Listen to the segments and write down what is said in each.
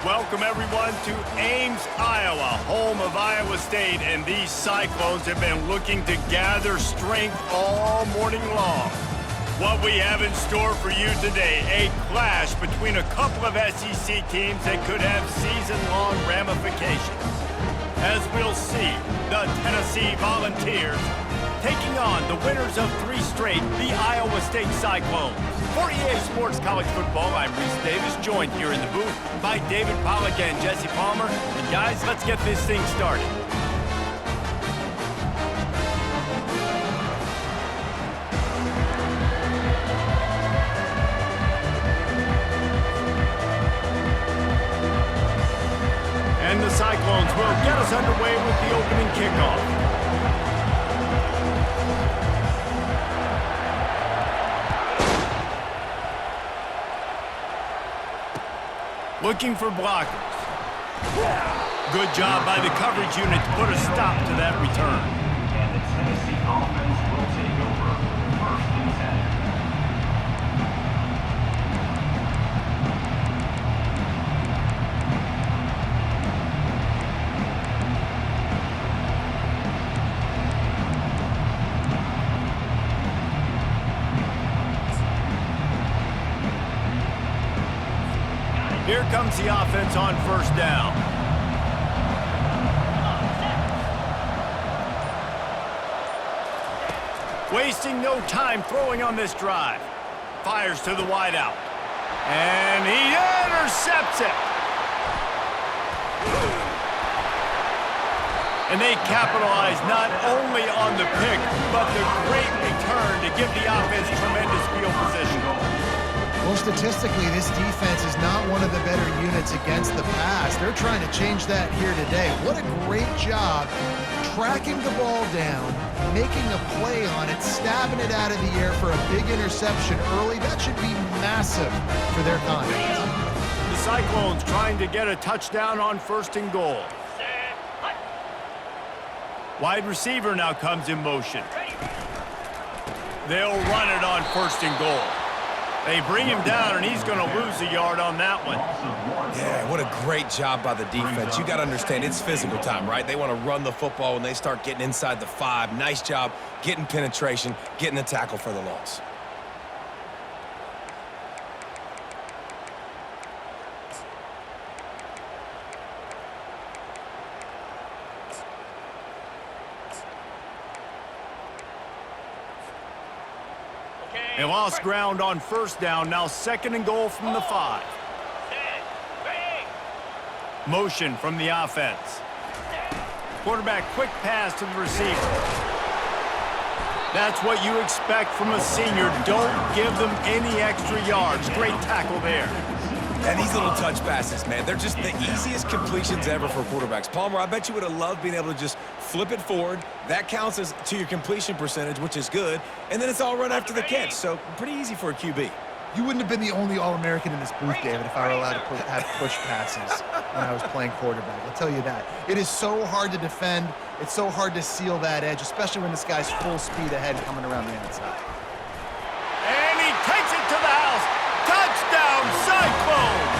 Welcome, everyone, to Ames, Iowa, home of Iowa State, and these Cyclones have been looking to gather strength all morning long. What we have in store for you today, a clash between a couple of SEC teams that could have season-long ramifications. As we'll see, the Tennessee Volunteers taking on the winners of 3 straight, the Iowa State Cyclones. For EA Sports College Football, I'm Reese Davis, joined here in the booth by David Pollack and Jesse Palmer. And guys, let's get this thing started. And the Cyclones will get us underway with the opening kickoff. Looking for blockers. Good job by the coverage unit to put a stop to that return. And the Tennessee offense will take over 1st and 10. Here comes the offense on 1st down. Wasting no time throwing on this drive. Fires to the wideout. And he intercepts it. And they capitalize not only on the pick, but the great return to give the offense tremendous field position. Well, statistically, this defense is not one of the better units against the pass. They're trying to change that here today. What a great job tracking the ball down, making a play on it, stabbing it out of the air for a big interception early. That should be massive for their confidence. The Cyclones trying to get a touchdown on 1st and goal. Wide receiver now comes in motion. They'll run it on 1st and goal. They bring him down, and he's going to lose a yard on that one. Yeah, what a great job by the defense. You got to understand, it's physical time, right? They want to run the football when they start getting inside the 5. Nice job getting penetration, getting the tackle for the loss. They lost ground on 1st down, now 2nd and goal from the 5. Motion from the offense. Quarterback quick pass to the receiver. That's what you expect from a senior. Don't give them any extra yards. Great tackle there. And these little touch passes, man, they're just the easiest completions ever for quarterbacks. Palmer, I bet you would have loved being able to just flip it forward. That counts as to your completion percentage, which is good. And then it's all run after the catch, so pretty easy for a QB. You wouldn't have been the only All-American in this booth, David, if I were allowed to have push passes when I was playing quarterback. I'll tell you that. It is so hard to defend. It's so hard to seal that edge, especially when this guy's full speed ahead coming around the outside. And he takes it to the house. Touchdown, Cyclones!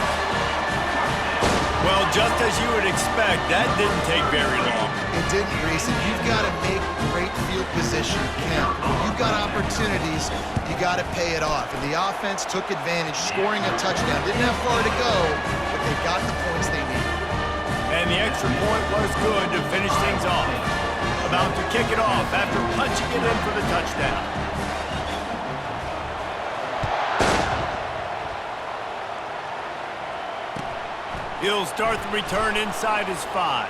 Well, just as you would expect, that didn't take very long. It didn't, Reese, and you've got to make great field position count. When you've got opportunities, you got to pay it off. And the offense took advantage, scoring a touchdown. Didn't have far to go, but they got the points they needed. And the extra point was good to finish things off. About to kick it off after punching it in for the touchdown. He'll start the return inside his 5.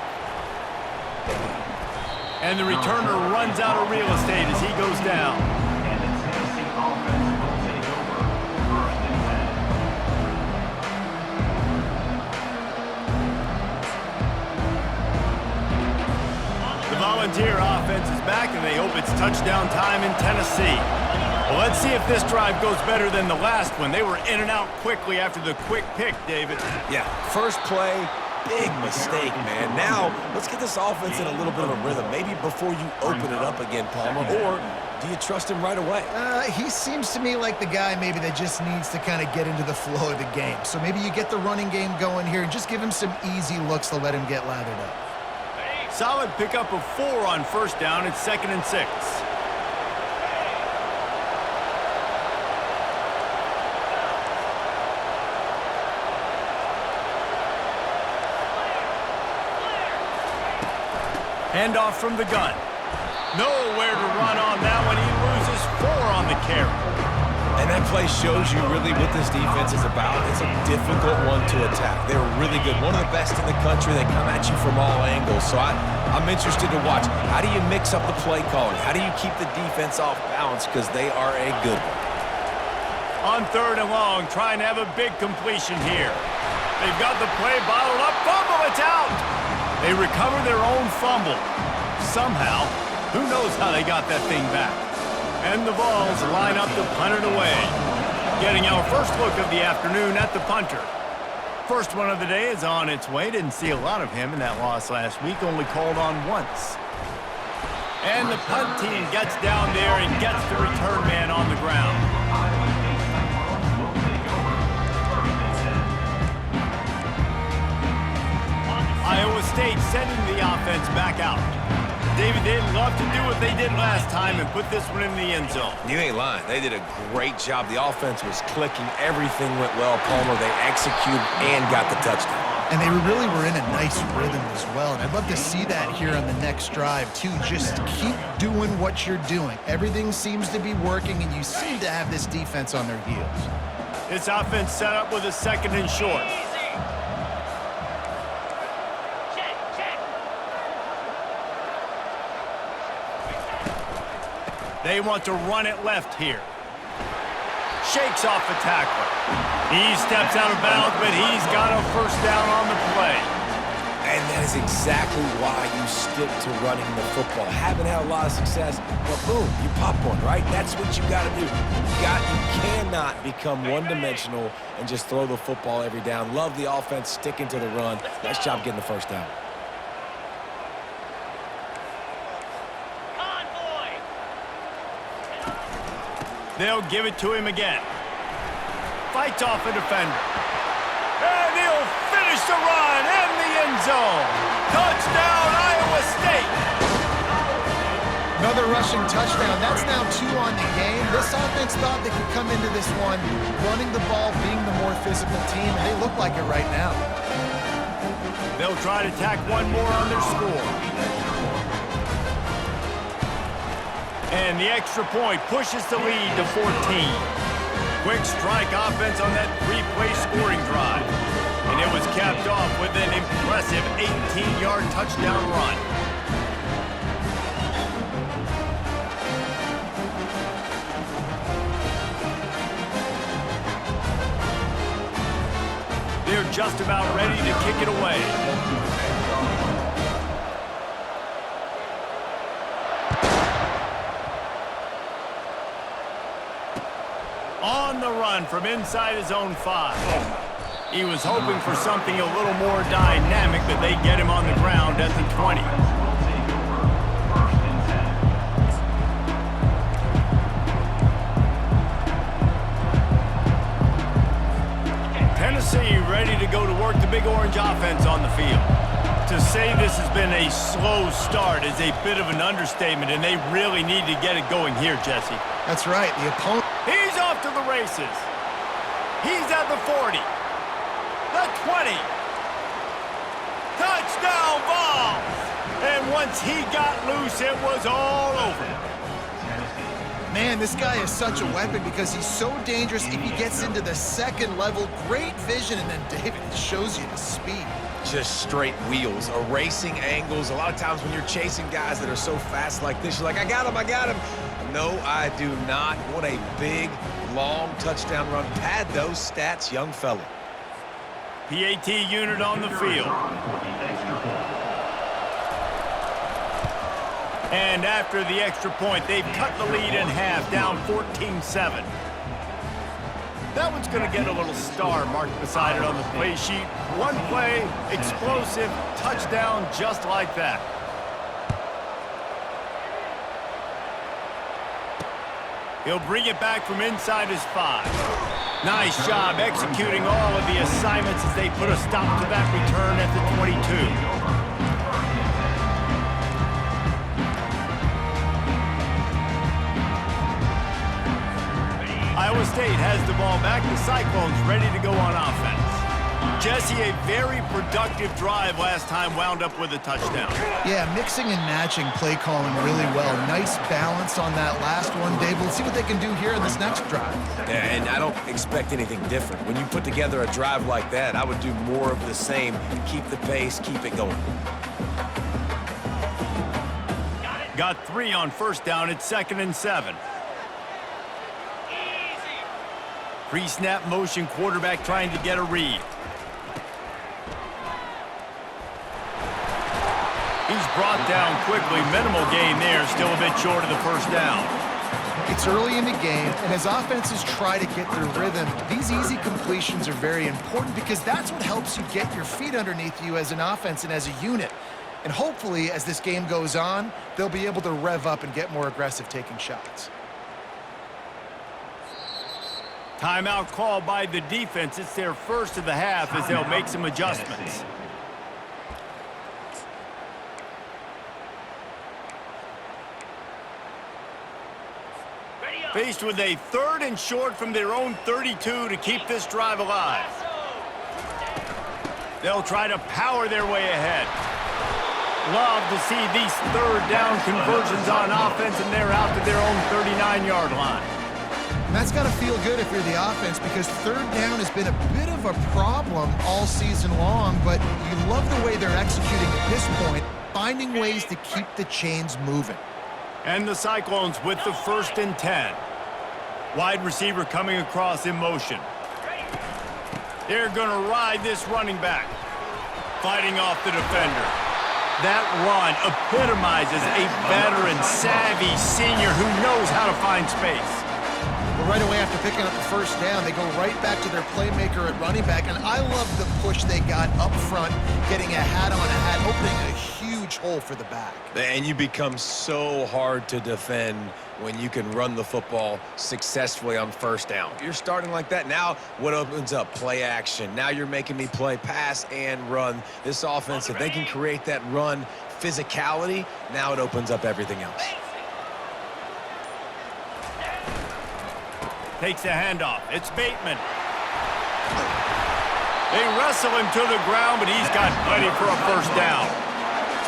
And the returner runs out of real estate as he goes down. And the Tennessee offense will take over 1st and 10. The Volunteer offense is back, and they hope it's touchdown time in Tennessee. Well, let's see if this drive goes better than the last one. They were in and out quickly after the quick pick, David. Yeah, first play, big mistake, man. Now, let's get this offense in a little bit of a rhythm. Maybe before you open it up again, Palmer, or do you trust him right away? He seems to me like the guy maybe that just needs to kind of get into the flow of the game. So maybe you get the running game going here and just give him some easy looks to let him get lathered up. Solid pickup of 4 on first down. It's 2nd and 6. Handoff from the gun. Nowhere to run on that one. He loses 4 on the carry. And that play shows you really what this defense is about. It's a difficult one to attack. They're really good. One of the best in the country. They come at you from all angles. So I'm interested to watch. How do you mix up the play calling? How do you keep the defense off balance? Because they are a good one. On 3rd and long, trying to have a big completion here. They've got the play bottled up. Fumble, it's out. They recover their own fumble. Somehow, who knows how they got that thing back. And the Vols line up to punt it away. Getting our first look of the afternoon at the punter. First one of the day is on its way. Didn't see a lot of him in that loss last week. Only called on once. And the punt team gets down there and gets the return man on the ground. Iowa State sending the offense back out. David, they'd love to do what they did last time and put this one in the end zone. You ain't lying. They did a great job. The offense was clicking. Everything went well, Palmer. They executed and got the touchdown. And they really were in a nice rhythm as well. And I'd love to see that here on the next drive, too. Just keep doing what you're doing. Everything seems to be working, and you seem to have this defense on their heels. This offense set up with a 2nd and short. They want to run it left here. Shakes off the tackler. He steps out of bounds, but he's got a first down on the play. And that is exactly why you stick to running the football. Haven't had a lot of success, but boom, you pop one, right? That's what you got to do. You cannot become one-dimensional and just throw the football every down. Love the offense sticking to the run. Nice job getting the first down. They'll give it to him again. Fights off a defender. And he'll finish the run in the end zone. Touchdown, Iowa State. Another rushing touchdown. That's now 2 on the game. This offense thought they could come into this one running the ball, being the more physical team, and they look like it right now. They'll try to tack one more on their score. And the extra point pushes the lead to 14. Quick strike offense on that 3-play scoring drive. And it was capped off with an impressive 18-yard touchdown run. They're just about ready to kick it away. On the run from inside his own 5. He was hoping for something a little more dynamic, but they get him on the ground at the 20. Tennessee ready to go to work the Big Orange offense on the field. To say this has been a slow start is a bit of an understatement, and they really need to get it going here, Jesse. That's right. The opponent... He's off to the races. He's at the 40. The 20. Touchdown Vols! And once he got loose, it was all over. Man, this guy is such a weapon because he's so dangerous if he gets into the second level. Great vision, and then David shows you the speed. Just straight wheels, erasing angles. A lot of times when you're chasing guys that are so fast like this, you're like, I got him. No, I do not. What a big, long touchdown run. Pad those stats, young fella. PAT unit on the field. And after the extra point, they've cut the lead in half, down 14-7. That one's going to get a little star marked beside it on the play sheet. One play, explosive, touchdown just like that. He'll bring it back from inside his 5. Nice job executing all of the assignments as they put a stop to that return at the 22. Iowa State has the ball back. The Cyclones ready to go on offense. Jesse, a very productive drive last time wound up with a touchdown. Yeah, mixing and matching play calling really well. Nice balance on that last one, Dave. Let's see what they can do here in this next drive. Yeah, and I don't expect anything different. When you put together a drive like that, I would do more of the same. Keep the pace, keep it going. Got 3 on first down. It's 2nd and 7. Pre-snap motion, quarterback trying to get a read. He's brought down quickly. Minimal gain there. Still a bit short of the first down. It's early in the game, and as offenses try to get their rhythm, these easy completions are very important because that's what helps you get your feet underneath you as an offense and as a unit. And hopefully, as this game goes on, they'll be able to rev up and get more aggressive taking shots. Timeout called by the defense. It's their first of the half as they'll make some adjustments. Faced with a 3rd and short from their own 32 to keep this drive alive. They'll try to power their way ahead. Love to see these 3rd down conversions on offense, and they're out to their own 39-yard line. And that's got to feel good if you're the offense because 3rd down has been a bit of a problem all season long, but you love the way they're executing at this point, finding ways to keep the chains moving. And the Cyclones with the 1st and 10. Wide receiver coming across in motion. They're going to ride this running back. Fighting off the defender. That run epitomizes a veteran, savvy senior who knows how to find space. But right away after picking up the first down, they go right back to their playmaker at running back. And I love the push they got up front, getting a hat on a hat, opening a huge hole for the back. And you become so hard to defend when you can run the football successfully on first down. You're starting like that. Now what opens up? Play action. Now you're making me play pass and run. This offense, if they can create that run physicality, now it opens up everything else. Takes the handoff. It's Bateman. They wrestle him to the ground, but he's got plenty for a first down.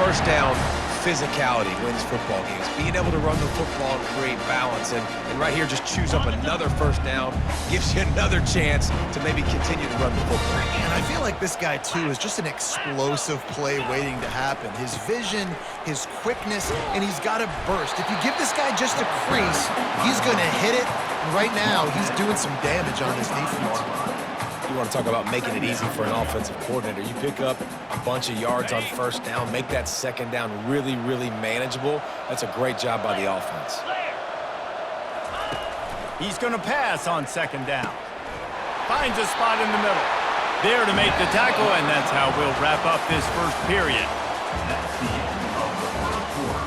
First down, physicality wins football games. Being able to run the football and create balance. And right here, just choose up another first down. Gives you another chance to maybe continue to run the football. And I feel like this guy, too, is just an explosive play waiting to happen. His vision, his quickness, and he's got a burst. If you give this guy just a crease, he's going to hit it. And right now, he's doing some damage on his defense. You want to talk about making it easy for an offensive coordinator. You pick up a bunch of yards on first down, make that second down really, really manageable. That's a great job by the offense. He's going to pass on 2nd down. Finds a spot in the middle. There to make the tackle, and that's how we'll wrap up this first period. That's the end of the first quarter.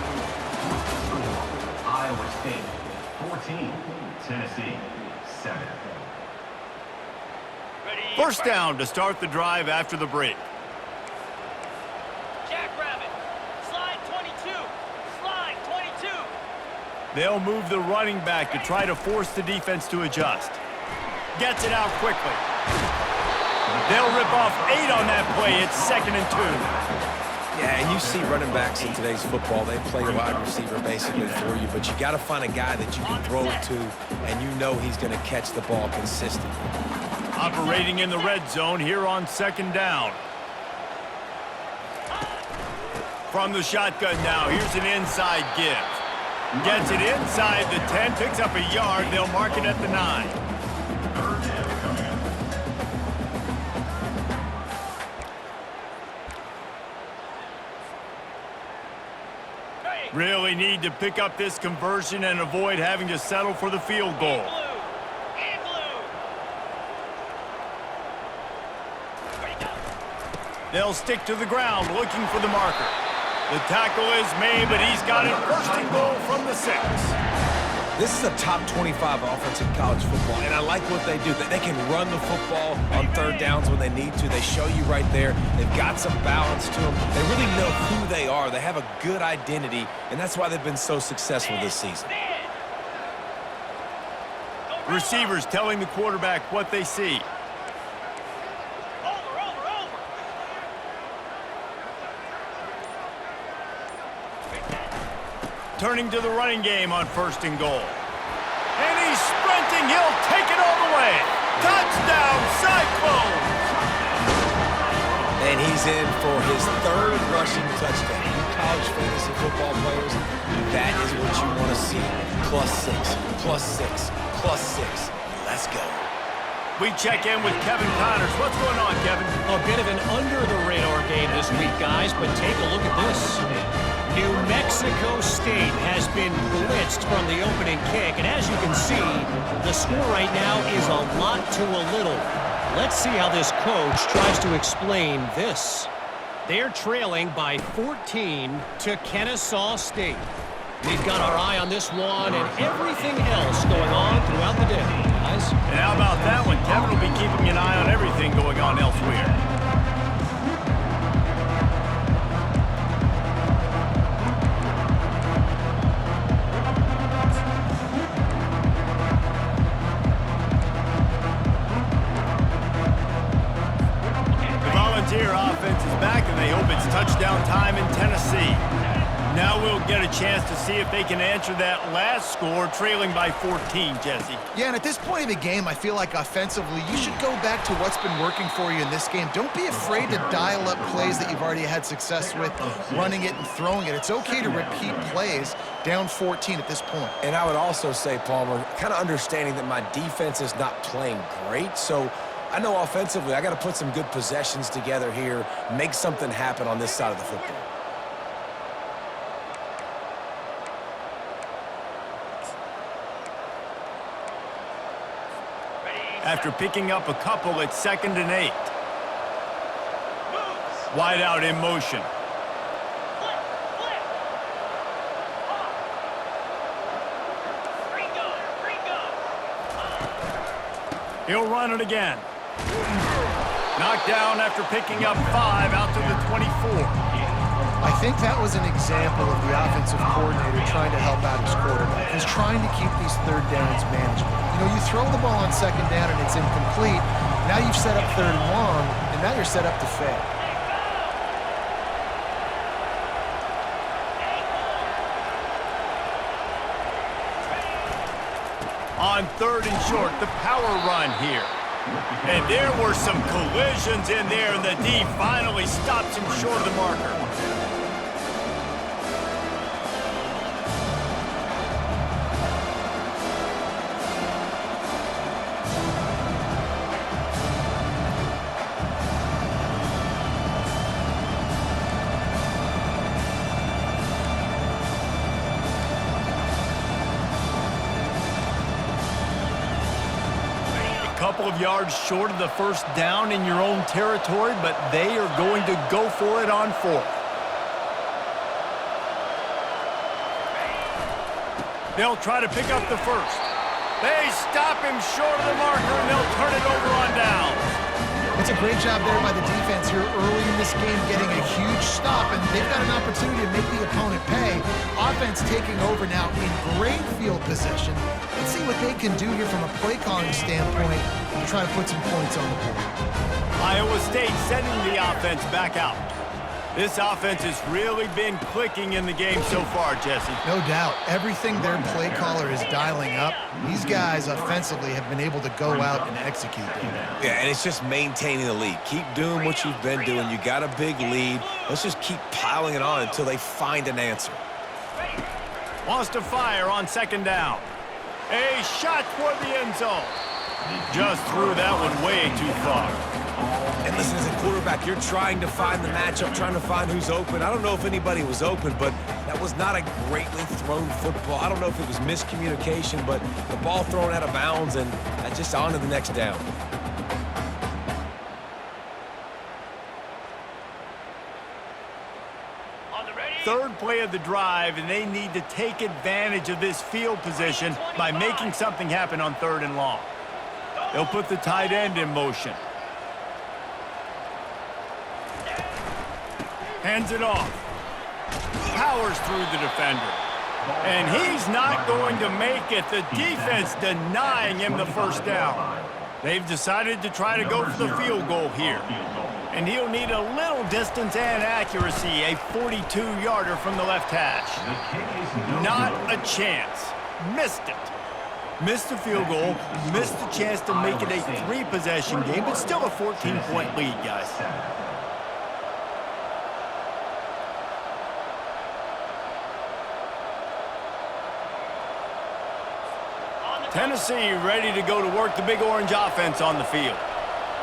Iowa State 14, Tennessee 7. First down to start the drive after the break. Jackrabbit, slide 22, slide 22. They'll move the running back to try to force the defense to adjust. Gets it out quickly. They'll rip off 8 on that play. It's 2nd and 2. Yeah, and you see running backs in today's football, they play wide receiver basically for you, but you got to find a guy that you can throw it to, and you know he's going to catch the ball consistently. Operating in the red zone here on 2nd down. From the shotgun now, here's an inside give. Gets it inside the 10, picks up a yard. They'll mark it at the 9. Really need to pick up this conversion and avoid having to settle for the field goal. They'll stick to the ground looking for the marker. The tackle is made, but he's got it first and goal from the 6. This is a top 25 offense in college football, and I like what they do. They can run the football on third downs when they need to. They show you right there. They've got some balance to them. They really know who they are. They have a good identity, and that's why they've been so successful this season. Receivers telling the quarterback what they see. Turning to the running game on first and goal. And he's sprinting. He'll take it all the way. Touchdown, Cyclones! And he's in for his 3rd rushing touchdown. You college fantasy football players, that is what you want to see. +6, +6, +6. Let's go. We check in with Kevin Connors. What's going on, Kevin? A bit of an under-the-radar game this week, guys, but take a look at this. New Mexico State has been blitzed from the opening kick, and as you can see, the score right now is a lot to a little. Let's see how this coach tries to explain this. They're trailing by 14 to Kennesaw State. We've got our eye on this one and everything else going on throughout the day, guys. And how about that one? Kevin will be keeping an eye on everything going on elsewhere. Volunteer offense is back, and they hope it's touchdown time in Tennessee. Now we'll get a chance to see if they can answer that last score, trailing by 14, Jesse. Yeah, and at this point in the game, I feel like offensively, you should go back to what's been working for you in this game. Don't be afraid to dial up plays that you've already had success with, running it and throwing it. It's okay to repeat plays down 14 at this point. And I would also say, Palmer, kind of understanding that my defense is not playing great, so I know offensively I got to put some good possessions together here, make something happen on this side of the football. After picking up a couple, it's 2nd and 8. Wide out in motion. He'll run it again. Knocked down after picking up 5 out to the 24. I think that was an example of the offensive coordinator trying to help out his quarterback. He's trying to keep these third downs manageable. You know, you throw the ball on 2nd down and it's incomplete. Now you've set up 3rd and long, and now you're set up to fail. On 3rd and short, the power run here. And there were some collisions in there, and the D finally stops him short of the marker. Couple of yards short of the first down in your own territory, but they are going to go for it on 4th. They'll try to pick up the first. They stop him short of the marker, and they'll turn it over on downs. It's a great job there by the defense here early in this game, getting a huge stop, and they've got an opportunity to make the opponent pay. Offense taking over now in great field possession. Let's see what they can do here from a play calling standpoint to try to put some points on the board. Iowa State sending the offense back out. This offense has really been clicking in the game so far, Jesse. No doubt. Everything their play caller is dialing up, these guys offensively have been able to go out and execute them. Yeah, and it's just maintaining the lead. Keep doing what you've been doing. You got a big lead. Let's just keep piling it on until they find an answer. Wants to fire on 2nd down. A shot toward the end zone. Just threw that one way too far. And listen, as a quarterback, you're trying to find the matchup, trying to find who's open. I don't know if anybody was open, but that was not a greatly thrown football. I don't know if it was miscommunication, but the ball thrown out of bounds and just on to the next down. third play of the drive, and they need to take advantage of this field position by making something happen on 3rd and long. They'll put the tight end in motion. Hands it off. Powers through the defender. And he's not going to make it. The defense denying him the first down. They've decided to try to go for the field goal here. And he'll need a little distance and accuracy, a 42-yarder from the left hash. Not a chance. Missed it. Missed the field goal, missed the chance to make it a 3-possession game, but still a 14-point lead, guys. Tennessee ready to go to work the Big Orange offense on the field.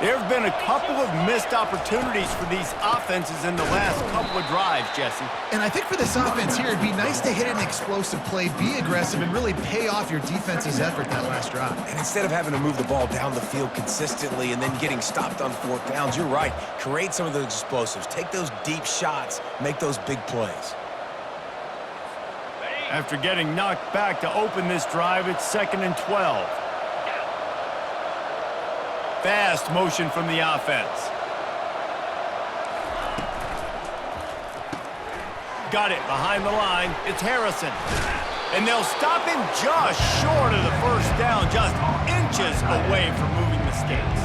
There have been a couple of missed opportunities for these offenses in the last couple of drives, Jesse. And I think for this offense here, it'd be nice to hit an explosive play, be aggressive, and really pay off your defense's effort that last drive. And instead of having to move the ball down the field consistently and then getting stopped on 4th downs, you're right. Create some of those explosives. Take those deep shots. Make those big plays. After getting knocked back to open this drive, it's 2nd and 12. Fast motion from the offense. Got it behind the line. It's Harrison. And they'll stop him just short of the first down, just inches away from moving the sticks.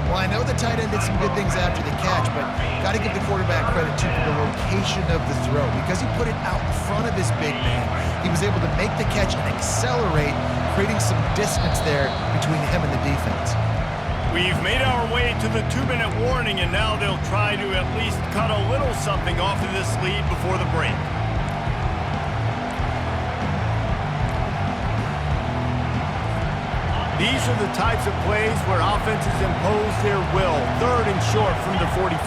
Well, I know the tight end did some good things after the catch, but got to give the quarterback credit, too, for the location of the throw. Because he put it out in front of his big man, he was able to make the catch and accelerate, creating some distance there between him and the defense. We've made our way to the 2-minute warning, and now they'll try to at least cut a little something off of this lead before the break. These are the types of plays where offenses impose their will. 3rd and short from the 45.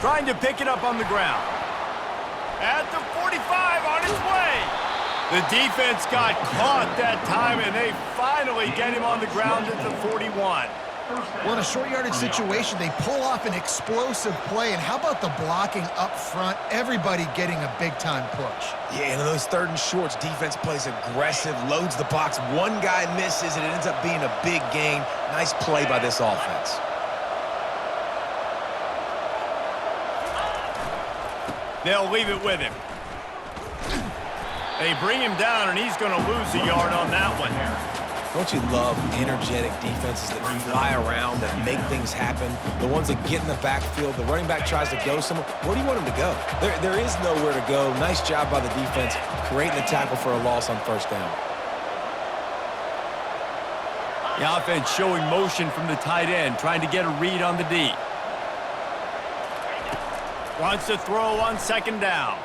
Trying to pick it up on the ground. At the 45, on his way. The defense got caught that time, and they finally get him on the ground at the 41. Well, in a short yardage situation, they pull off an explosive play. And how about the blocking up front? Everybody getting a big-time push. Yeah, and in those 3rd and shorts, defense plays aggressive, loads the box. One guy misses, and it ends up being a big gain. Nice play by this offense. They'll leave it with him. They bring him down, and he's going to lose a yard on that one. Don't you love energetic defenses that fly around, that make things happen? The ones that get in the backfield, the running back tries to go somewhere. Where do you want him to go? There is nowhere to go. Nice job by the defense, creating the tackle for a loss on 1st down. The offense showing motion from the tight end, trying to get a read on the D. Wants to throw on 2nd down.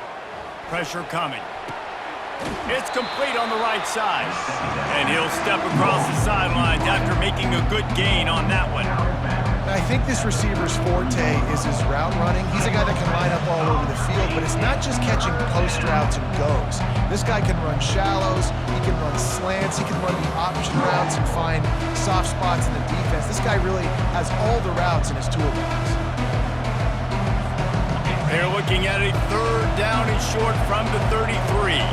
Pressure coming. It's complete on the right side. And he'll step across the sidelines after making a good gain on that one. I think this receiver's forte is his route running. He's a guy that can line up all over the field, but it's not just catching post routes and goes. This guy can run shallows, he can run slants, he can run the option routes and find soft spots in the defense. This guy really has all the routes in his toolbox. They're looking at a 3rd down and short from the 33.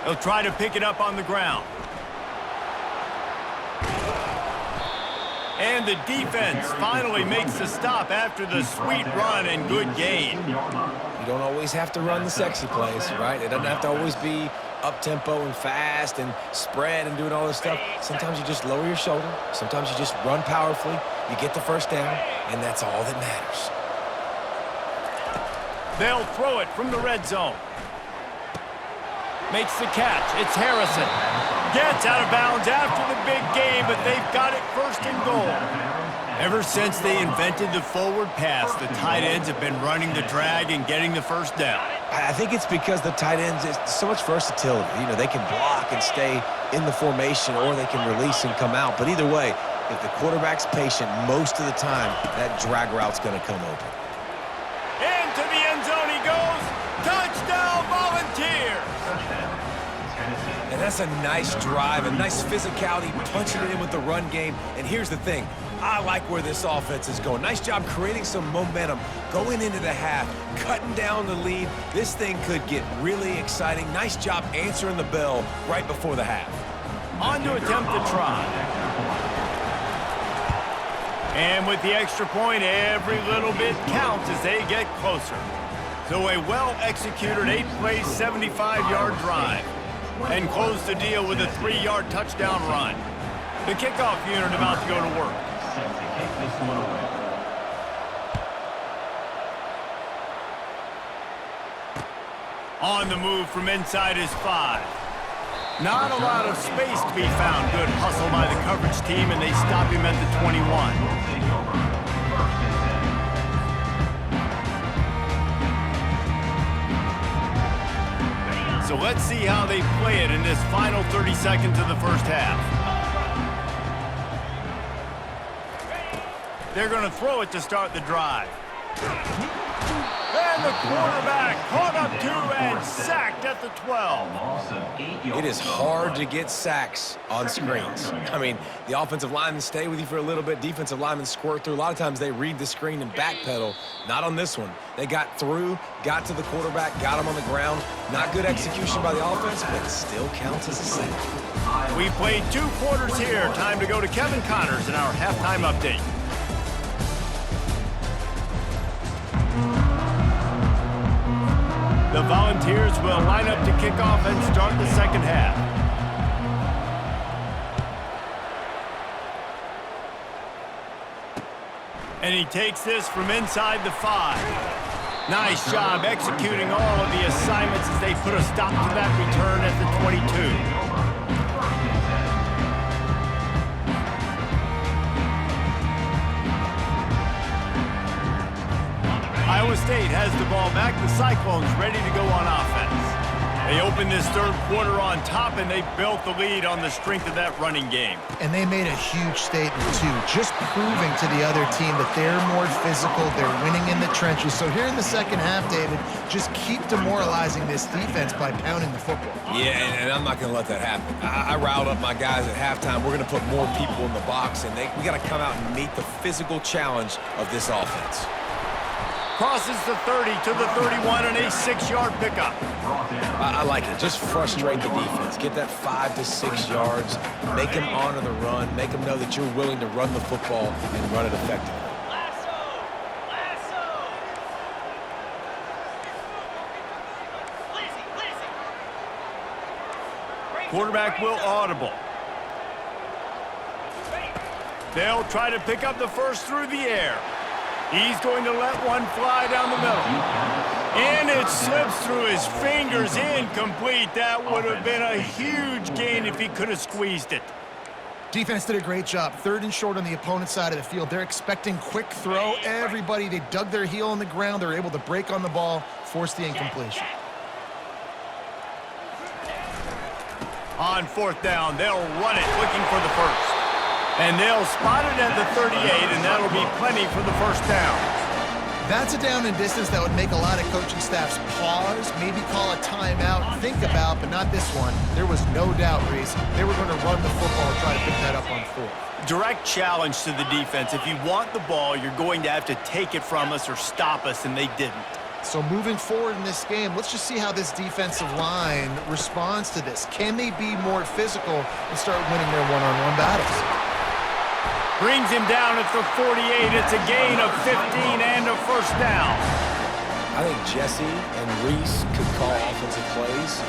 They'll try to pick it up on the ground. And the defense finally makes the stop after the sweet run and good gain. You don't always have to run the sexy plays, right? It doesn't have to always be up-tempo and fast and spread and doing all this stuff. Sometimes you just lower your shoulder. Sometimes you just run powerfully. You get the 1st down, and that's all that matters. They'll throw it from the red zone. Makes the catch. It's Harrison. Gets out of bounds after the big game, but they've got it 1st and goal. Ever since they invented the forward pass, the tight ends have been running the drag and getting the 1st down. I think it's because the tight ends, it's so much versatility. You know, they can block and stay in the formation, or they can release and come out. But either way, if the quarterback's patient most of the time, that drag route's going to come open. Into the end zone he goes. Touchdown, Volunteers! Touchdown, Tennessee. And that's a nice drive, a nice physicality, punching it in with the run game. And here's the thing. I like where this offense is going. Nice job creating some momentum, going into the half, cutting down the lead. This thing could get really exciting. Nice job answering the bell right before the half. On to attempt the try. And with the extra point, every little bit counts as they get closer. So a well-executed 8-play, 75-yard drive. And close the deal with a 3-yard touchdown run. The kickoff unit about to go to work. Set to kick this one away. On the move from inside his 5. Not a lot of space to be found. Good hustle by the coverage team, and they stop him at the 21. Will take over. First and 10. So let's see how they play it in this final 30 seconds of the first half. They're going to throw it to start the drive. And the quarterback caught up to and sacked at the 12. Loss of 8 yards. It is hard to get sacks on screens. I mean, the offensive linemen stay with you for a little bit. Defensive linemen squirt through. A lot of times they read the screen and backpedal. Not on this one. They got through, got to the quarterback, got him on the ground. Not good execution by the offense, but it still counts as a sack. We played 2 quarters here. Time to go to Kevin Connors in our halftime update. The Volunteers will line up to kick off and start the second half. And he takes this from inside the 5. Nice job executing all of the assignments as they put a stop to that return at the 22. Iowa State has the ball back. The Cyclones ready to go on offense. They opened this third quarter on top, and they built the lead on the strength of that running game. And they made a huge statement, too, just proving to the other team that they're more physical, they're winning in the trenches. So here in the second half, David, just keep demoralizing this defense by pounding the football. Yeah, and I'm not going to let that happen. I riled up my guys at halftime. We're going to put more people in the box, and we got to come out and meet the physical challenge of this offense. Crosses the 30 to the 31 and a 6-yard pickup. I like it. Just frustrate the defense. Get that 5 to 6 yards. Make them honor the run. Make them know that you're willing to run the football and run it effectively. Lasso! Lasso! Lizzie! Quarterback will audible. They'll try to pick up the first through the air. He's going to let one fly down the middle. And it slips through his fingers, incomplete. That would have been a huge gain if he could have squeezed it. Defense did a great job. 3rd and short on the opponent's side of the field. They're expecting quick throw. Everybody, they dug their heel on the ground. They're able to break on the ball, force the incompletion. On 4th down, they'll run it, looking for the first. And they'll spot it at the 38, and that'll be plenty for the first down. That's a down and distance that would make a lot of coaching staffs pause, maybe call a timeout, think about, but not this one. There was no doubt, Reese, they were going to run the football and try to pick that up on 4th. Direct challenge to the defense. If you want the ball, you're going to have to take it from us or stop us, and they didn't. So moving forward in this game, let's just see how this defensive line responds to this. Can they be more physical and start winning their one-on-one battles? Brings him down at the 48. It's a gain of 15 and a first down. I think Jesse and Reese could call offensive plays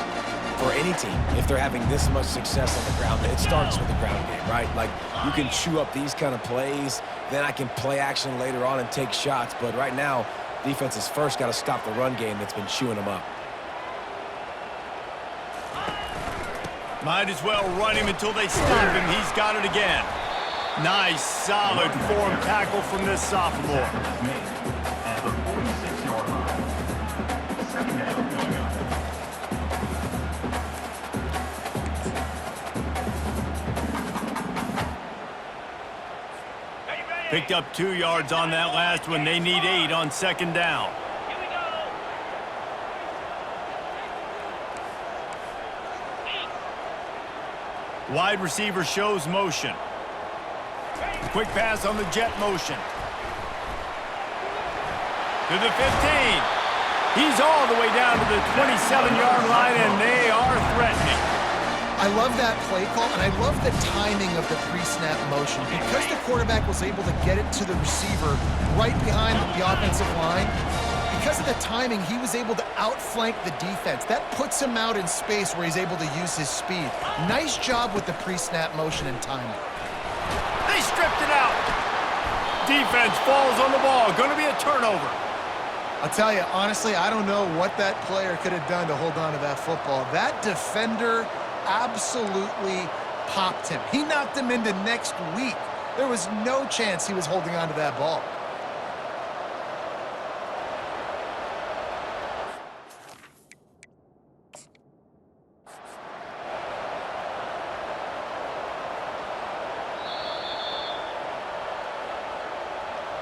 for any team if they're having this much success on the ground. It starts with the ground game, right? Like, you can chew up these kind of plays, then I can play action later on and take shots. But right now, defense has first got to stop the run game that's been chewing them up. Might as well run him until they stop him. He's got it again. Nice, solid form tackle from this sophomore. At the 46-yard line. Second down. Picked up 2 yards on that last one. They need 8 on 2nd down. Here we go. Wide receiver shows motion. Quick pass on the jet motion. To the 15. He's all the way down to the 27-yard line, and they are threatening. I love that play call, and I love the timing of the pre-snap motion. Because the quarterback was able to get it to the receiver right behind the offensive line, because of the timing, he was able to outflank the defense. That puts him out in space where he's able to use his speed. Nice job with the pre-snap motion and timing. They stripped it out. Defense falls on the ball. Going to be a turnover. I'll tell you, honestly, I don't know what that player could have done to hold on to that football. That defender absolutely popped him. He knocked him into next week. There was no chance he was holding on to that ball.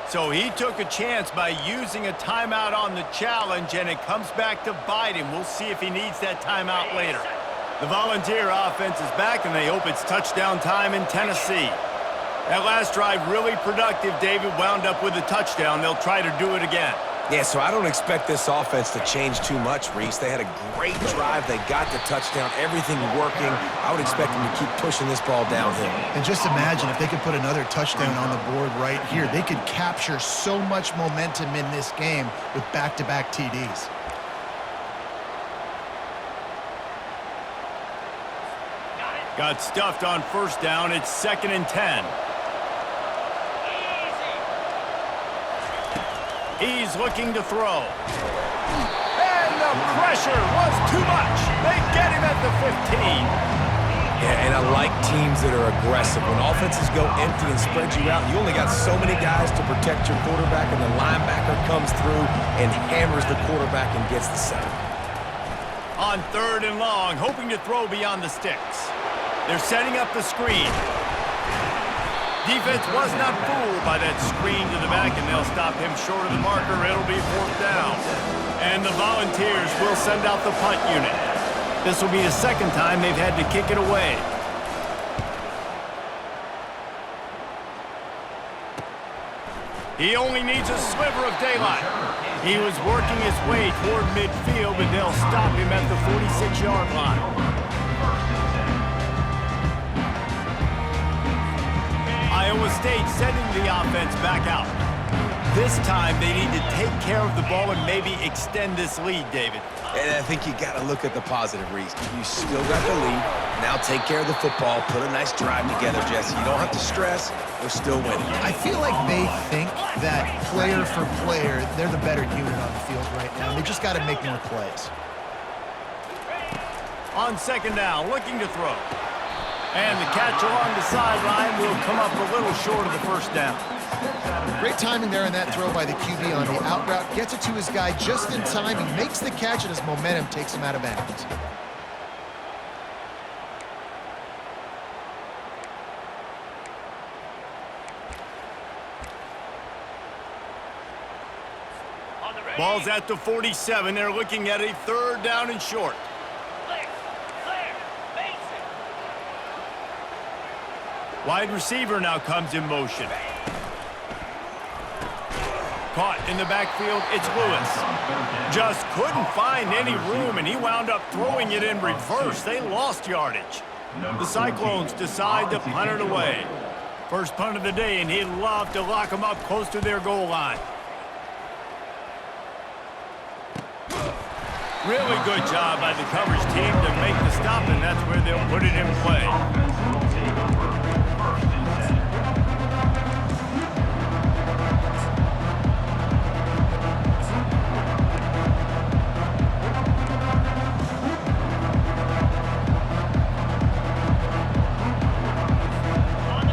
So he took a chance by using a timeout on the challenge, and it comes back to bite him. We'll see if he needs that timeout later. The Volunteer offense is back, and they hope it's touchdown time in Tennessee. That last drive really productive. David wound up with a touchdown. They'll try to do it again. Yeah, so I don't expect this offense to change too much, Reese. They had a great drive. They got the touchdown, everything working. I would expect them to keep pushing this ball downhill. And just imagine if they could put another touchdown on the board right here. They could capture so much momentum in this game with back-to-back TDs. Got stuffed on first down. It's 2nd and 10. He's looking to throw. And the pressure was too much. They get him at the 15. Yeah, and I like teams that are aggressive. When offenses go empty and spread you out, you only got so many guys to protect your quarterback, and the linebacker comes through and hammers the quarterback and gets the sack. On 3rd and long, hoping to throw beyond the sticks. They're setting up the screen. Defense was not fooled by that screen to the back, and they'll stop him short of the marker. It'll be 4th down. And the Volunteers will send out the punt unit. This will be the 2nd time they've had to kick it away. He only needs a sliver of daylight. He was working his way toward midfield, but they'll stop him at the 46-yard line. Iowa State sending the offense back out. This time they need to take care of the ball and maybe extend this lead, David. And I think you got to look at the positive, Reese. You still got the lead. Now take care of the football. Put a nice drive together, Jesse. You don't have to stress. We're still winning. I feel like they think that player for player, they're the better unit on the field right now. They just got to make more plays. On 2nd down, looking to throw. And the catch along the sideline will come up a little short of the 1st down. Great timing there in that throw by the QB on the out route. Gets it to his guy just in time. He makes the catch, and his momentum takes him out of bounds. Ball's at the 47. They're looking at a 3rd down and short. Wide receiver now comes in motion. Caught in the backfield, it's Lewis. Just couldn't find any room, and he wound up throwing it in reverse. They lost yardage. The Cyclones decide to punt it away. First punt of the day, and he'd love to lock them up close to their goal line. Really good job by the coverage team to make the stop, and that's where they'll put it in play.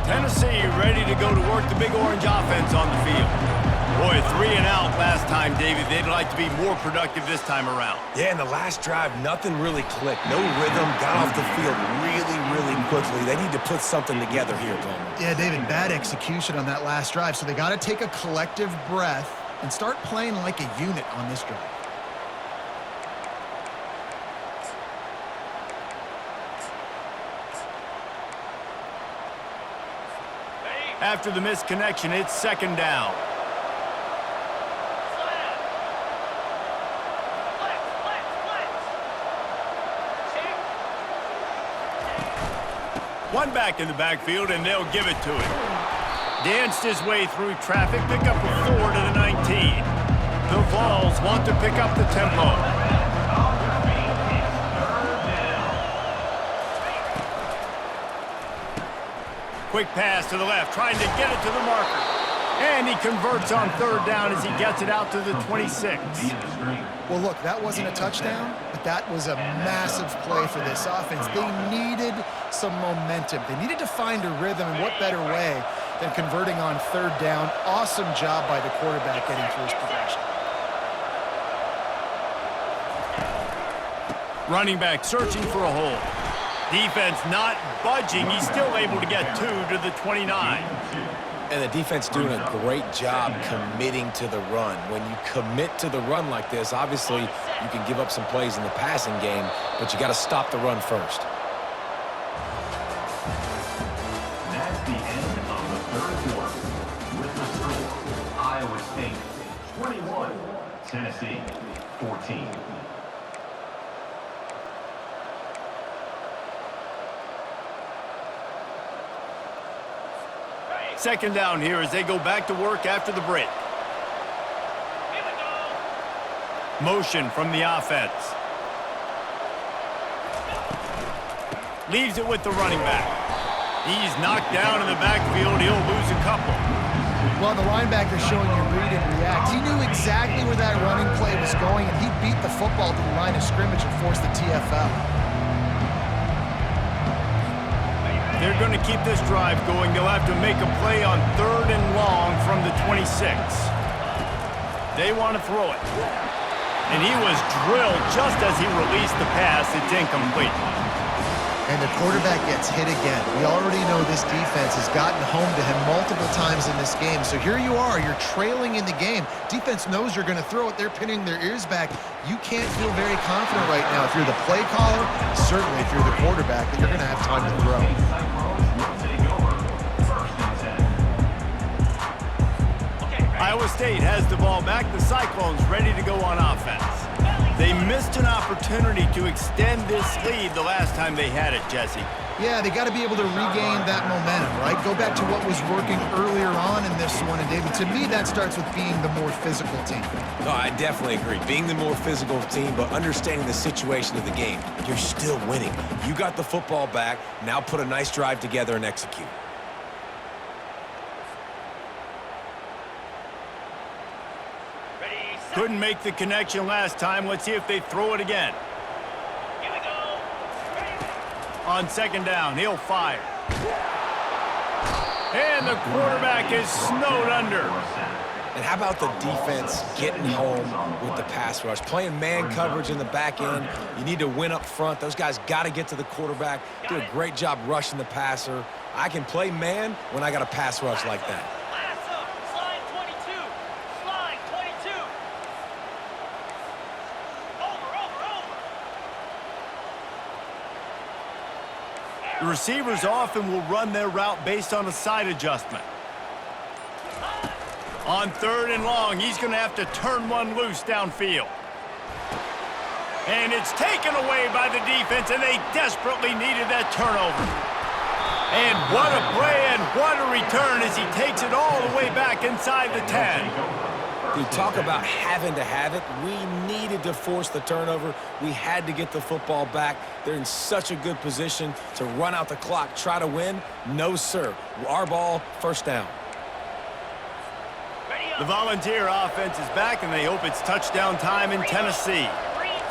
Tennessee ready to go to work the Big Orange offense on the field. Boy, 3 and out last time, David. They'd like to be more productive this time around. Yeah, in the last drive, nothing really clicked. No rhythm, got off the field really quickly. They need to put something together here, Palmer. Yeah, David, bad execution on that last drive, so they got to take a collective breath and start playing like a unit on this drive. After the missed connection, it's second down. One back in the backfield, and they'll give it to him. Danced his way through traffic, pick up a 4 to the 19. The Vols want to pick up the tempo. Quick pass to the left, trying to get it to the marker. And he converts on third down as he gets it out to the 26. Well, look, that wasn't a touchdown, but that was a massive play for this offense. They needed some momentum. They needed to find a rhythm, and what better way than converting on third down. Awesome job by the quarterback getting through his progression. Running back searching for a hole. Defense not budging. He's still able to get 2 to the 29. And the defense doing a great job committing to the run. When you commit to the run like this, obviously you can give up some plays in the passing game, but you got to stop the run first. That's the end of the third quarter. With the score, Iowa State 21, Tennessee 14. Second down here as they go back to work after the break. Motion from the offense. Leaves it with the running back. He's knocked down in the backfield. He'll lose a couple. Well, the linebacker's showing you read and react. He knew exactly where that running play was going, and he beat the football to the line of scrimmage and forced the TFL. They're going to keep this drive going. They'll have to make a play on third and long from the 26. They want to throw it. And he was drilled just as he released the pass. It's incomplete. And the quarterback gets hit again. We already know this defense has gotten home to him multiple times in this game. So here you are, you're trailing in the game. Defense knows you're going to throw it. They're pinning their ears back. You can't feel very confident right now if you're the play caller, certainly if you're the quarterback, that you're going to have time to throw. Iowa State has the ball back. The Cyclones ready to go on offense. They missed an opportunity to extend this lead the last time they had it, Jesse. Yeah, they got to be able to regain that momentum, right? Go back to what was working earlier on in this one. And, David, to me, that starts with being the more physical team. No, I definitely agree. Being the more physical team, but understanding the situation of the game. You're still winning. You got the football back. Now put a nice drive together and execute. Couldn't make the connection last time. Let's see if they throw it again. Here we go. On second down, he'll fire. And the quarterback is snowed under. And how about the defense getting home with the pass rush? Playing man coverage in the back end. You need to win up front. Those guys got to get to the quarterback. Do a great job rushing the passer. I can play man when I got a pass rush like that. Lasso. Slide 22. Slide 22. The receivers often will run their route based on a side adjustment. On third and long, he's going to have to turn one loose downfield. And it's taken away by the defense, and they desperately needed that turnover. And what a play and what a return as he takes it all the way back inside the 10. We talk about having to have it. We needed to force the turnover. We had to get the football back. They're in such a good position to run out the clock, try to win. No, sir. Our ball, first down. The Volunteer offense is back, and they hope it's touchdown time in Tennessee.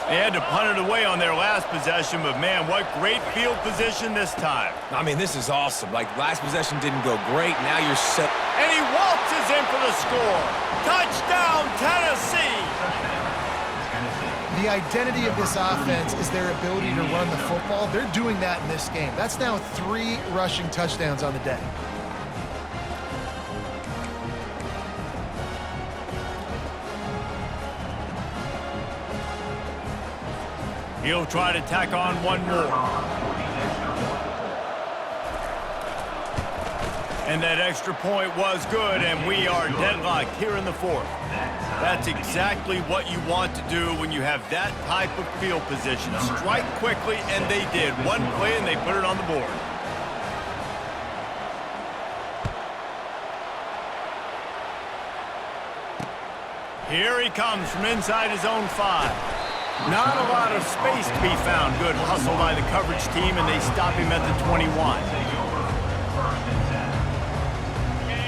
They had to punt it away on their last possession, but man, what great field position this time. I mean, this is awesome. Like, last possession didn't go great. Now you're set. And he waltzes in for the score. Touchdown, Tennessee! The identity of this offense is their ability to run the football. They're doing that in this game. That's now 3 rushing touchdowns on the day. He'll try to tack on one more. And that extra point was good, and we are deadlocked here in the fourth. That's exactly what you want to do when you have that type of field position. Strike quickly, and they did. One play, and they put it on the board. Here he comes from inside his own 5. Not a lot of space to be found. Good hustle by the coverage team, and they stop him at the 21.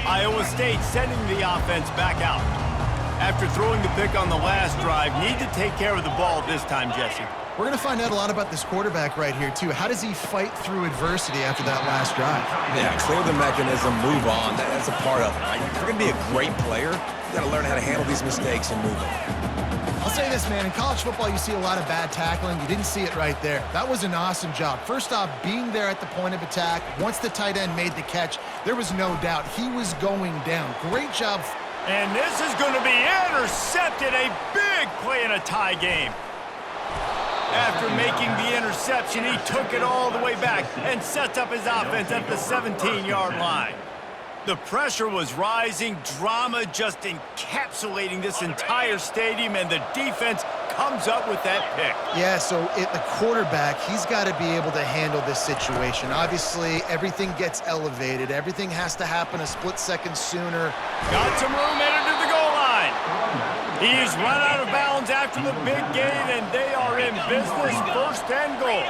Iowa State sending the offense back out. After throwing the pick on the last drive, need to take care of the ball this time, Jesse. We're going to find out a lot about this quarterback right here, too. How does he fight through adversity after that last drive? Yeah, clear the mechanism, move on. That's a part of it, right? If you're going to be a great player, you got to learn how to handle these mistakes and move on. I'll say this, man. In college football, you see a lot of bad tackling. You didn't see it right there. That was an awesome job. First off, being there at the point of attack. Once the tight end made the catch, there was no doubt he was going down. Great job. And this is going to be intercepted. A big play in a tie game. After making the interception, he took it all the way back and sets up his offense at the 17-yard line. The pressure was rising, drama just encapsulating this entire stadium, and the defense comes up with that pick. Yeah, so the quarterback, he's got to be able to handle this situation. Obviously, everything gets elevated. Everything has to happen a split second sooner. Got some room headed to the goal line. He's run out of bounds after the big gain, and they are in business, first and goal.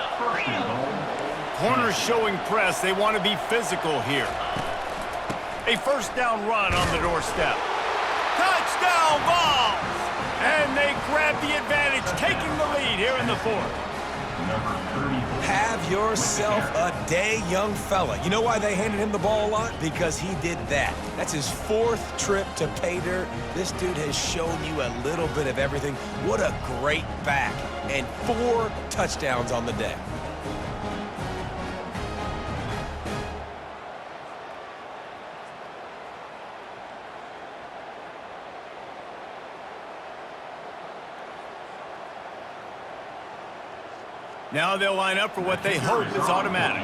Corners showing press. They want to be physical here. A first down run on the doorstep. Touchdown Vols! And they grab the advantage, taking the lead here in the fourth. Have yourself a day, young fella. You know why they handed him the ball a lot? Because he did that. That's his 4th trip to pay dirt. This dude has shown you a little bit of everything. What a great back. And 4 touchdowns on the day. Now they'll line up for what they hope is automatic.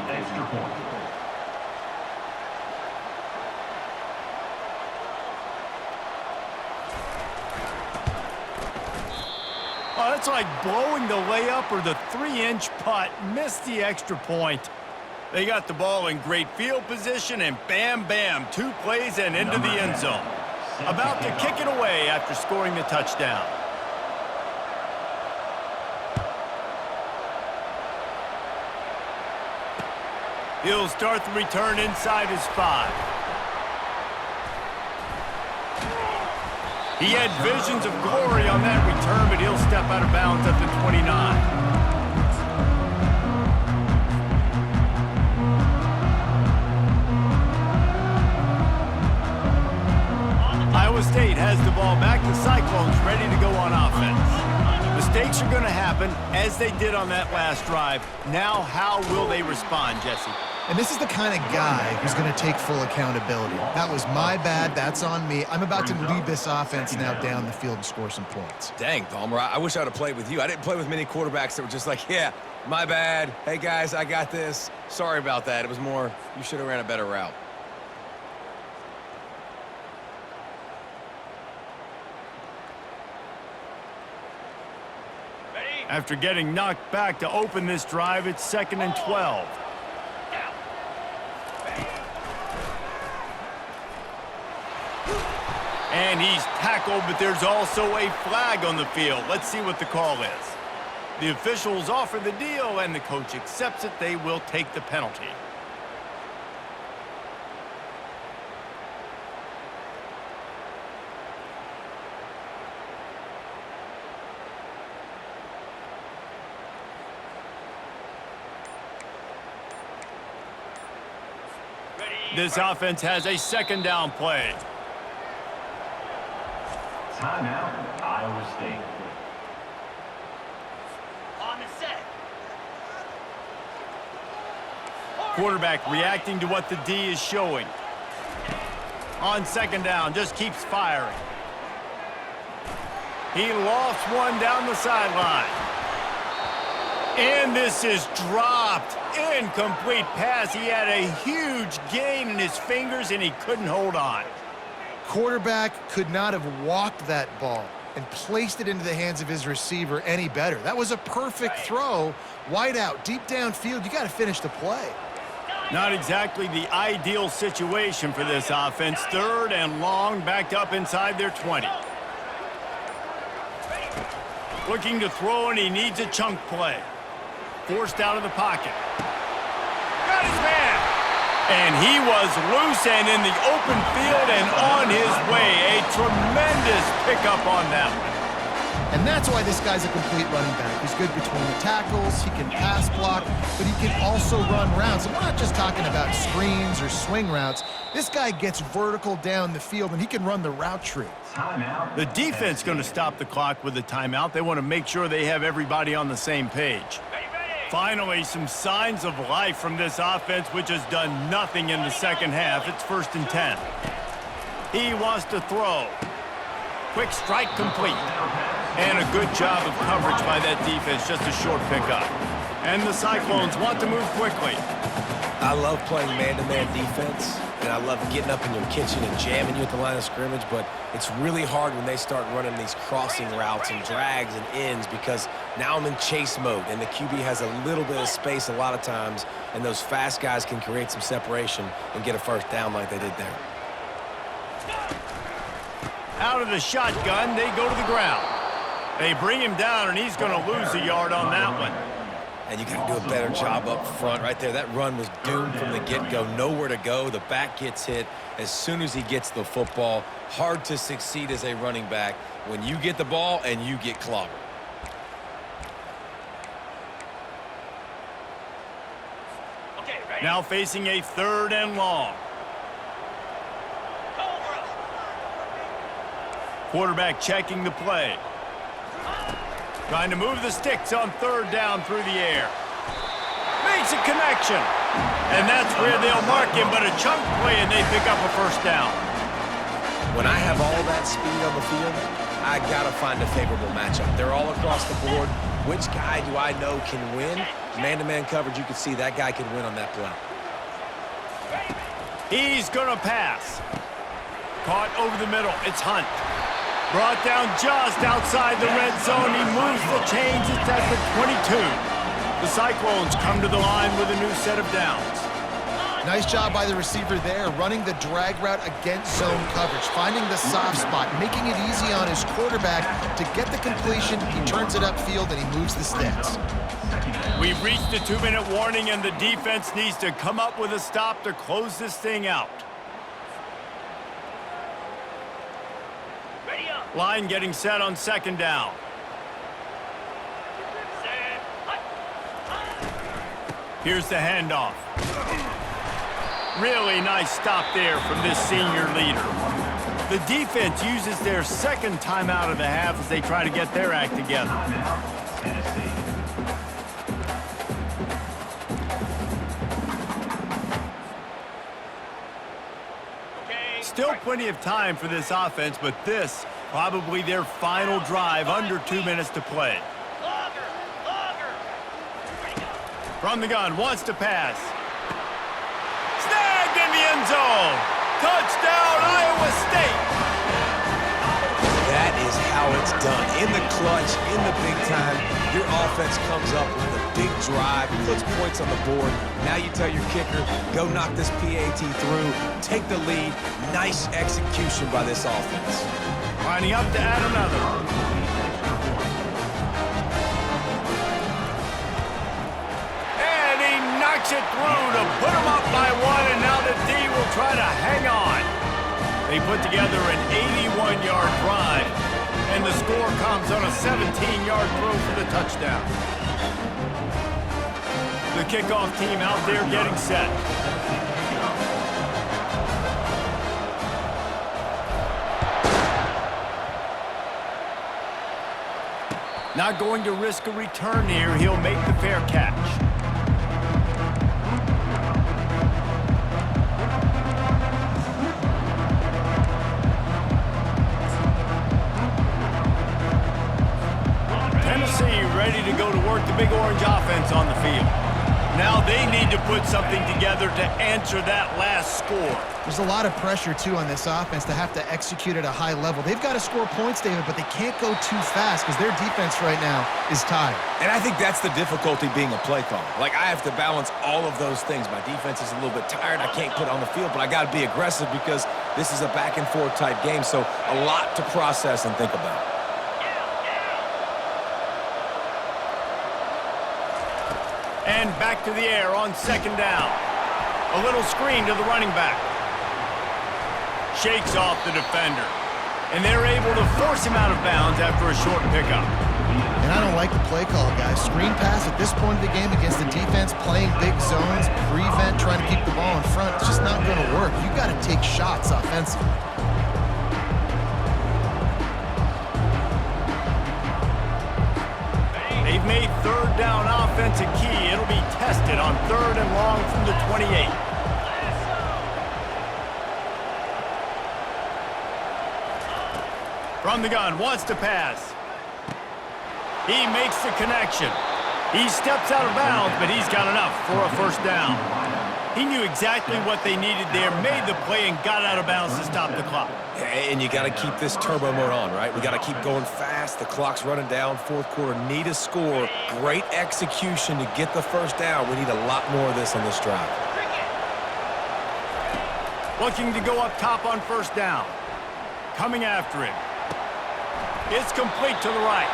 Oh, that's like blowing the layup or the 3-inch putt. Missed the extra point. They got the ball in great field position, and bam, bam, 2 plays and into the end zone. About to kick it away after scoring the touchdown. He'll start the return inside his 5. He had visions of glory on that return, but he'll step out of bounds at the 29. Iowa State has the ball back. The Cyclones ready to go on offense. Mistakes are going to happen, as they did on that last drive. Now, how will they respond, Jesse? And this is the kind of guy who's going to take full accountability. That was my bad. That's on me. I'm about to lead this offense now down the field and score some points. Dang, Palmer, I wish I would have played with you. I didn't play with many quarterbacks that were just like, yeah, my bad. Hey, guys, I got this. Sorry about that. It was more, you should have ran a better route. After getting knocked back to open this drive, it's 2nd and 12. And he's tackled, but there's also a flag on the field. Let's see what the call is. The officials offer the deal, and the coach accepts it. They will take the penalty. This offense has a 2nd down play. Timeout, Iowa State. On the set. Quarterback reacting to what the D is showing. On 2nd down, just keeps firing. He lofts one down the sideline. And this is dropped. Incomplete pass. He had a huge gain in his fingers, and he couldn't hold on. Quarterback could not have walked that ball and placed it into the hands of his receiver any better. That was a perfect throw. Wide out, deep downfield. You got to finish the play. Not exactly the ideal situation for this offense. 3rd and long, backed up inside their 20. Looking to throw, and he needs a chunk play. Forced out of the pocket. Got his man. And he was loose and in the open field and on his way. A tremendous pickup on that one. And that's why this guy's a complete running back. He's good between the tackles, he can pass block, but he can also run routes. And we're not just talking about screens or swing routes. This guy gets vertical down the field, and he can run the route tree. Timeout. The defense going to stop the clock with a timeout. They want to make sure they have everybody on the same page. Finally, some signs of life from this offense, which has done nothing in the second half. It's 1st and 10. He wants to throw. Quick strike complete. And a good job of coverage by that defense, just a short pickup. And the Cyclones want to move quickly. I love playing man-to-man defense, and I love getting up in your kitchen and jamming you at the line of scrimmage, but it's really hard when they start running these crossing routes and drags and ends because now I'm in chase mode, and the QB has a little bit of space a lot of times, and those fast guys can create some separation and get a 1st down like they did there. Out of the shotgun, they go to the ground. They bring him down, and he's going to lose a yard on that one. And you got to do a better job up front right there. That run was doomed from the get-go. Nowhere to go. The back gets hit as soon as he gets the football. Hard to succeed as a running back when you get the ball and you get clobbered. Okay, ready? Now facing a 3rd and long. Cobra. Quarterback checking the play. Trying to move the sticks on 3rd down through the air. Makes a connection. And that's where they'll mark him, but a chunk play and they pick up a 1st down. When I have all that speed on the field, I got to find a favorable matchup. They're all across the board. Which guy do I know can win? Man-to-man coverage, you can see that guy can win on that play. He's going to pass. Caught over the middle. It's Hunt. Brought down just outside the red zone. He moves the chains. It's at the 22. The Cyclones come to the line with a new set of downs. Nice job by the receiver there, running the drag route against zone coverage, finding the soft spot, making it easy on his quarterback to get the completion. He turns it upfield, and he moves the sticks. We've reached the 2-minute warning, and the defense needs to come up with a stop to close this thing out. Ready up. Line getting set on 2nd down. Set. Hut. Here's the handoff. Really nice stop there from this senior leader. The defense uses their 2nd timeout of the half as they try to get their act together. Timeout. Tennessee. Okay. Still plenty of time for this offense, but this probably their final drive, under 2 minutes to play. Longer. Ready, go. From the gun, wants to pass. Snagged in the end zone. Touchdown, Iowa State. That is how it's done. In the clutch, in the big time, your offense comes up with a big drive, puts points on the board. Now you tell your kicker, go knock this PAT through, take the lead. Nice execution by this offense. Lining up to add another. And he knocks it through to put him up by 1, and now the D will try to hang on. They put together an 81-yard drive, and the score comes on a 17-yard throw for the touchdown. The kickoff team out there getting set. Not going to risk a return here. He'll make the fair catch. Tennessee ready to go to work the Big Orange offense on the field. Now they need to put something together to answer that last score. There's a lot of pressure, too, on this offense to have to execute at a high level. They've got to score points, David, but they can't go too fast because their defense right now is tired. And I think that's the difficulty being a play caller. Like, I have to balance all of those things. My defense is a little bit tired. I can't put it on the field, but I got to be aggressive because this is a back-and-forth type game, so a lot to process and think about. And back to the air on second down. A little screen to the running back. Shakes off the defender. And they're able to force him out of bounds after a short pickup. And I don't like the play call, guys. Screen pass at this point of the game against the defense, playing big zones, prevent, trying to keep the ball in front. It's just not going to work. You've got to take shots offensively. They've made third down offense a key. It'll be tested on third and long from the 28. From the gun, wants to pass. He makes the connection. He steps out of bounds, but he's got enough for a first down. He knew exactly what they needed there, made the play, and got out of bounds to stop the clock. And you got to keep this turbo mode on, right? We got to keep going fast. The clock's running down. Fourth quarter, need a score. Great execution to get the first down. We need a lot more of this on this drive. Looking to go up top on first down. Coming after him. It's complete to the right.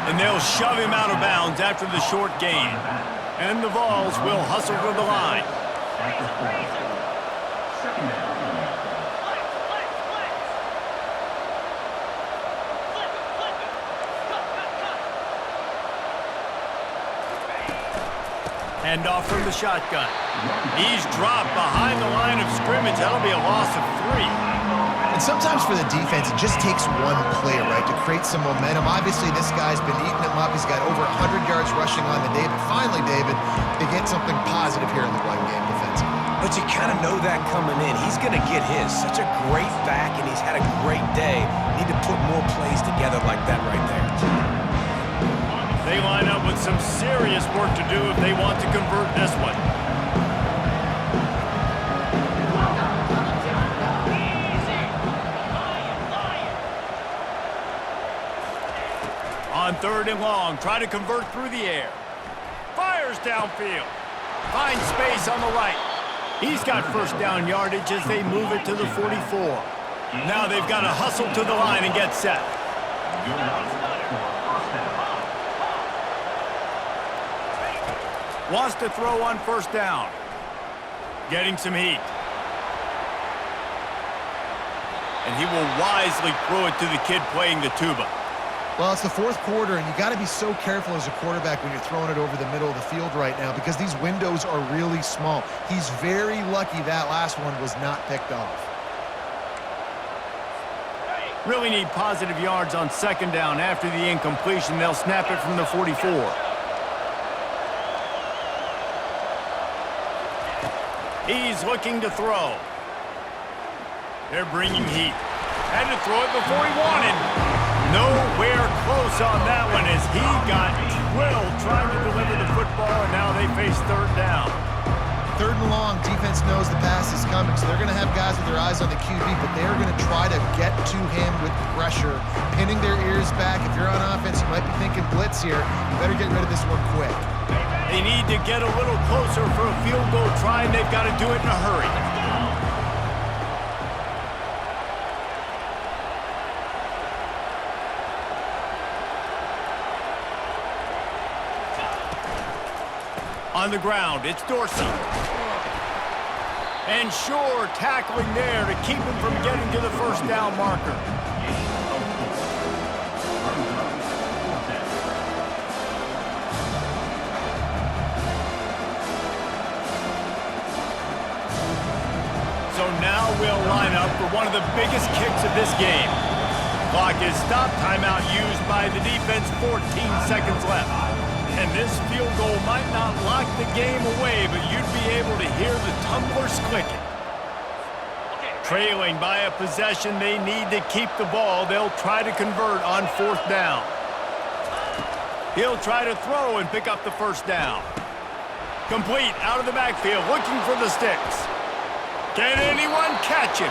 And they'll shove him out of bounds after the short gain. And the Vols will hustle to the line. Hand off from the shotgun. He's dropped behind the line of scrimmage. That'll be a loss of 3. And sometimes for the defense, it just takes one play, right, to create some momentum. Obviously, this guy's been eating them up. He's got over 100 yards rushing on the day. But finally, David, they get something positive here in the run game defensively. But you kind of know that coming in. He's going to get his. Such a great back, and he's had a great day. Need to put more plays together like that right there. They line up with some serious work to do if they want to convert this one. On third and long, try to convert through the air. Fires downfield. Finds space on the right. He's got first down yardage as they move it to the 44. Now they've got to hustle to the line and get set. Wants to throw on first down. Getting some heat. And he will wisely throw it to the kid playing the tuba. Well, it's the fourth quarter, and you got to be so careful as a quarterback when you're throwing it over the middle of the field right now because these windows are really small. He's very lucky that last one was not picked off. Really need positive yards on second down after the incompletion. They'll snap it from the 44. He's looking to throw. They're bringing heat. Had to throw it before he wanted. Nowhere close on that one as he got drilled trying to deliver the football, and now they face third down. Third and long, defense knows the pass is coming, so they're going to have guys with their eyes on the QB, but they're going to try to get to him with pressure, pinning their ears back. If you're on offense, you might be thinking blitz here. You better get rid of this one quick. They need to get a little closer for a field goal try, and they've got to do it in a hurry. On the ground, it's Dorsey. And Shore tackling there to keep him from getting to the first down marker. So now we'll line up for one of the biggest kicks of this game. Clock is stopped. Timeout used by the defense. 14 seconds left. And this field goal might not lock the game away, but you'd be able to hear the tumblers clicking. Trailing by a possession, they need to keep the ball. They'll try to convert on fourth down. He'll try to throw and pick up the first down. Complete out of the backfield, looking for the sticks. Can anyone catch him?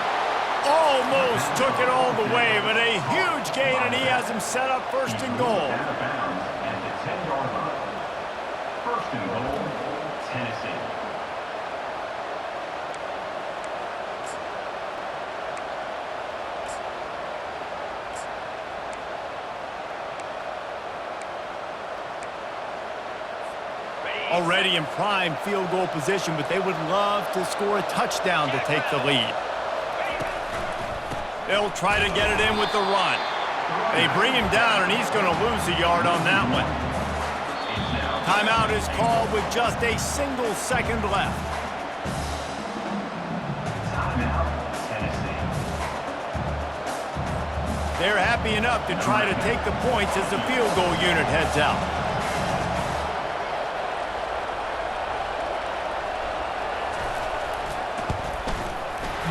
Almost took it all the way, but a huge gain, and he has him set up first and goal. Out of bounds at the 10-yard line. First and goal, Tennessee. Already in prime field goal position, but they would love to score a touchdown to take the lead. They'll try to get it in with the run. They bring him down, and he's going to lose a yard on that one. Timeout is called with just a single second left. Timeout, Tennessee. They're happy enough to try to take the points as the field goal unit heads out.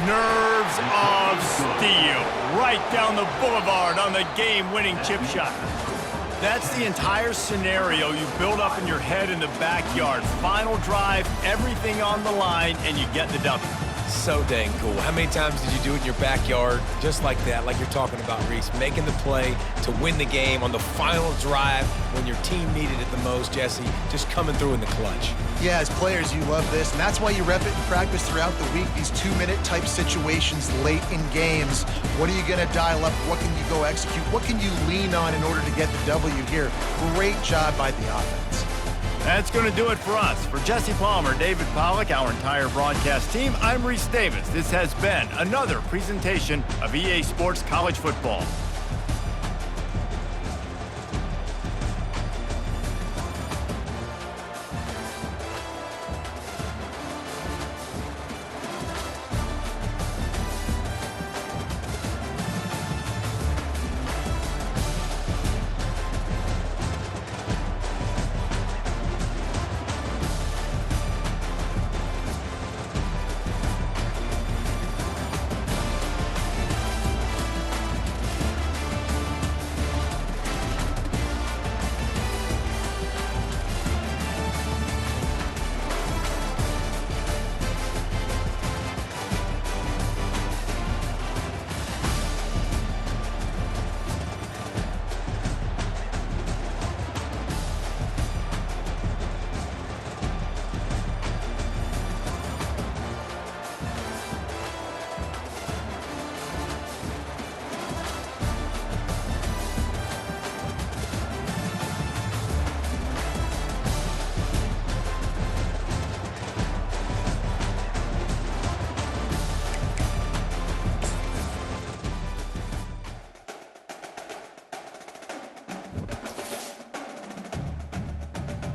Nerves of steel, right down the boulevard on the game-winning chip shot. That's the entire scenario you build up in your head in the backyard. Final drive, everything on the line, and you get the W. So dang cool. How many times did you do it in your backyard just like that, like you're talking about, Reese? Making the play to win the game on the final drive when your team needed it the most, Jesse, just coming through in the clutch. Yeah, as players, you love this, and that's why you rep it in practice throughout the week, these 2-minute type situations late in games. What are you going to dial up? What can you go execute? What can you lean on in order to get the W here? Great job by the offense. That's going to do it for us. For Jesse Palmer, David Pollack, our entire broadcast team, I'm Reese Davis. This has been another presentation of EA Sports College Football.